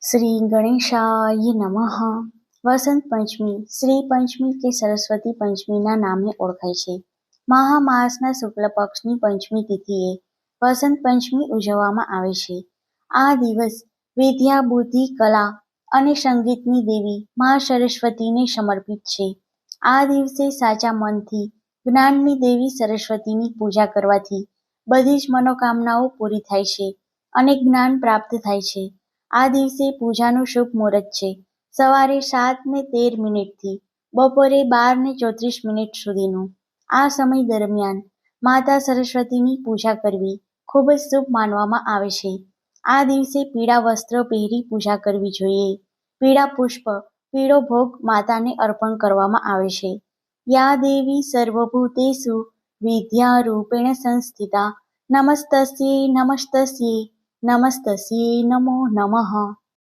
શ્રી ગણેશાય નમઃ. વસંત પંચમી શ્રી પંચમી કે સરસ્વતી પંચમીના નામે ઓળખાય છે. મહામાસના શુક્લ પક્ષની પંચમી તિથિએ વસંત પંચમી ઉજવવામાં આવે છે. આ દિવસ વિદ્યા, બુદ્ધિ, કલા અને સંગીતની દેવી મા સરસ્વતીને સમર્પિત છે. આ દિવસે સાચા મનથી જ્ઞાનની દેવી સરસ્વતીની પૂજા કરવાથી બધી જ મનોકામનાઓ પૂરી થાય છે અને જ્ઞાન પ્રાપ્ત થાય છે. આ દિવસે પૂજાનું શુભ મુહૂર્ત છે સવારે 7:13 થી બપોરે 12:34 સુધીનું. આ સમય દરમિયાન માતા સરસ્વતીની પૂજા કરવી ખૂબ જ શુભ માનવામાં આવે છે. આ દિવસે પીળા વસ્ત્રો પહેરી પૂજા કરવી જોઈએ. પીળા પુષ્પ, પીળો ભોગ માતાને અર્પણ કરવામાં આવે છે. યા દેવી સર્વભૂતેષુ વિદ્યારૂપેણ સંસ્થિતા નમસ્તસ્યૈ નમસ્તસ્યૈ નમસ્તસ્યૈ નમો નમઃ.